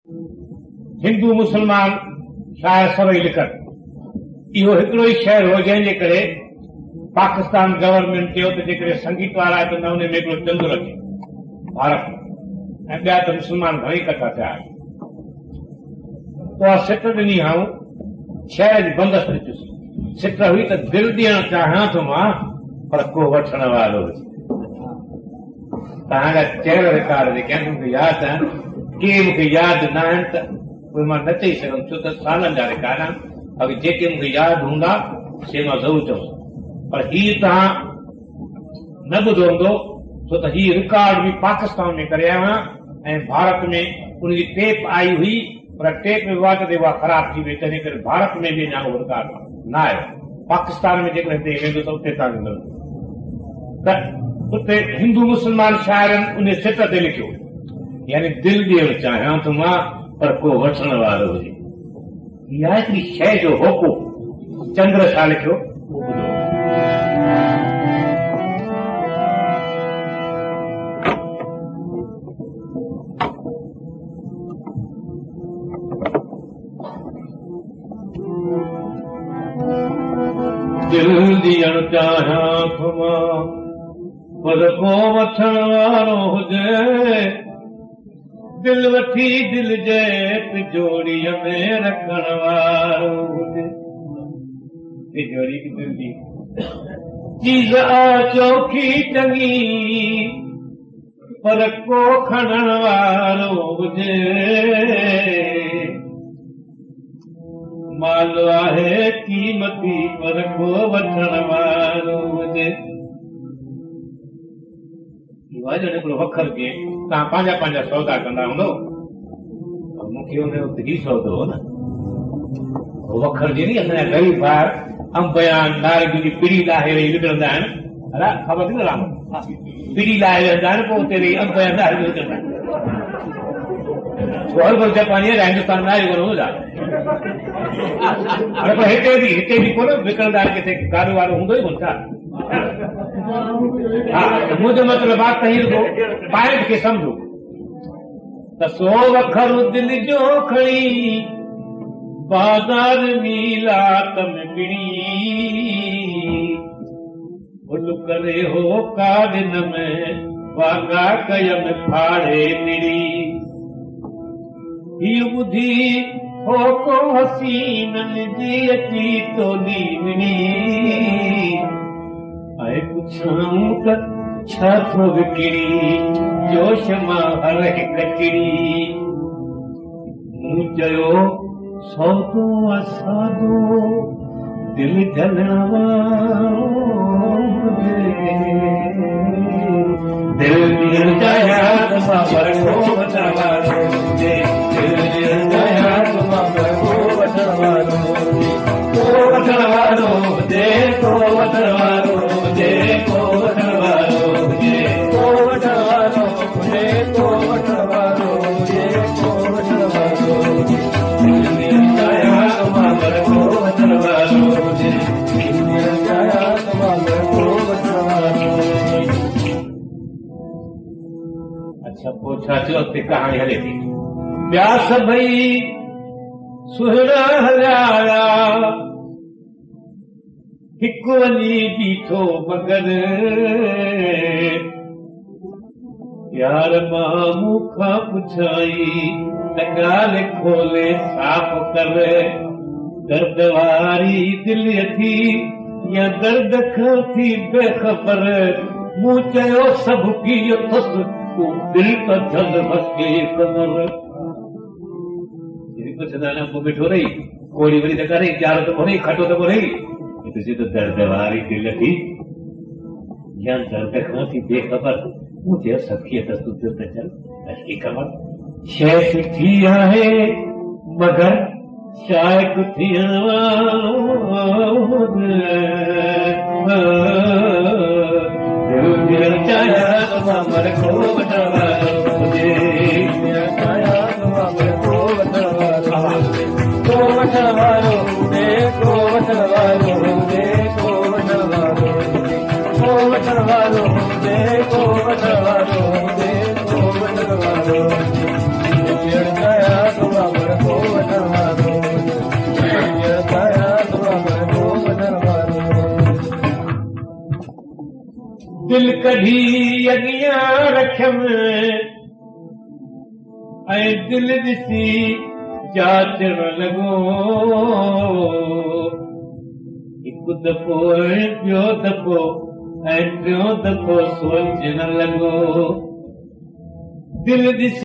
हिंदू मुसलमान शायद सभई लिखनि इहो हिकिड़ो ई शहर हो जंहिंजे करे पाकिस्तान गवर्नमेंट चयो त जेकॾहिं संगीत वारा आहे त न उन में हिकिड़ो चंदु रखे भारत में, ऐं ॿिया त मुस्लमान घणेई कथा थिया पोइ सिट ॾिनी हाऊं शहर जी बंदस्त ॾिठुसि। सिट हुई त दिलि ॾियणु चाहियां थो मां पर को वठण वारो हुजे। तव्हांजा चहिरा रिकार्ड जेके आहिनि मूंखे यादि आहिनि, के मूंखे यादि न आहिनि त उहे मां न चई सघंदुमि छो त सालनि जा रिकार्ड आहिनि। अगरि जेके मूंखे यादि हूंदा से मां ज़रूरु चवंदुसि, पर हीउ तव्हां न ॿुधो हूंदो छो त हीउ रिकार्ड बि पाकिस्तान में करे आयो आहियां ऐं भारत में उनजी टेप आई हुई, पर टेप में विवाद ते उहा ख़राब थी वई, तंहिं करे भारत में बि अञा उहो रिकार्ड न आयो। पाकिस्तान में जेकॾहिं हिते वेंदो त उते तव्हांखे मिलंदो। त उते हिंदू मुस्लमान शाइरनि उन सिट ते लिखियो, यानी दिलि ॾियणु चाहियां थो मां पर को वठण वारो हुजे। इहा हिकिड़ी शइ जो होको चंद्र छा लिखियो ॿुधो। दिलि ॾियणु चाहियां थो मां पर को वठण वारो हुजे। दिल वठी दिल जे तिजोरीअ में रखण वारो हुजे। तिजोरी की दिल दी चीज़ आ चोखी चङी पर को खणण वारो हुजे। माल आहे क़ीमती पर को वठण वारो हुजे। हिकिड़ो वखर के तव्हां पंहिंजा पंहिंजा सौदा कंदा हूंदो, मूंखे हुन ही सौदो हो न वखर जे नी असांजा ग़रीब ॿार अंब या नारियल जी पिड़ी लाहे वेही विकिणंदा आहिनि। अला ख़बर थी न राम पिड़ी लाहे वेहंदा आहिनि, पोइ उते वेही अंब या नारियल विकिणंदा आहिनि। हर कोई जापानी है हिंदुस्तान में आयो कोन हूंदा, पर हिते बि कोन विकिणंदा आहिनि, किथे गाॾो वारो हूंदो ई कोन छा। हाँ मुझे मतलब बात कही रुको पॉइंट के समझो त सो वखर दिल जो खणी बाज़ार मीलात में पिड़ी भुल करे हो कादिन में वागा कय में फाड़े मिड़ी। ही ॿुधी हो को हसीननि जी अची तोली मिड़ी आए पुछाऊं त छा थो विकिणी जोश मां हर हिक चिड़ी। मूं चयो सौदो असादो दिल जलण वारो दिल ॾियण चाहियां त मां पर को वठण वारो हुजे। दिल ॾियण चाहियां त मां पर को वठण वारो हुजे। को वठण वारो हुजे, को वठण वारो हुजे, को वठण वारो हुजे, को वठण वारो हुजे, को वठण वारो हुजे, को वठण वारो हुजे। दिल ॾियण चाहियां त मां पर को वठण वारो हुजे। दिल ॾियण चाहियां त मां पर को वठण वारो हुजे। अच्छा पोइ छा थियो, अॻिते कहाणी हले थी। ॿिया सभई सुहिणा हलिया हिकु वञी बीठो मगर यार मां मूंखां पुछाई त ॻाल्हि खोले साफ़ कर। दर्द वारी दिलि थी या दर्द खां थी बेख़बर। मूं चयो सभु कीअं अथसि तूं दिलि त जल्द मस्के कमर। पुछंदा न पोइ बीठो रही कोड़ी वरी त करे चारो त कोन्हे खटो त कोन्हे। तुझे तो दर्द वारी दिल थी या दर्द खां थी बेख़बर। मूं चयो सखी अथसि तूं दिलि त चल मस्के कमर। शइ सुठी आहे मगर शाइक थियण वारो दिल ॾियण चाहियां त मां पर को वठण वारो हुजे। ॾियण चाहियां त मां पर को वठण वारो हुजे। को वठण वारो हुजे, को वठण वारो हुजे, को वठण वारो हुजे, को वठण वारो हुजे, को वठण वारो हुजे, को वठण वारो हुजे। ॾियण चाहियां त दिल कढी अॻियां रखियमि ऐं दिल ॾिसी जाचण लॻो हिकु दफ़ो ऐं ॿियो दफ़ो ऐं टियों दफ़ो सोचण लॻो दिल ॾिसी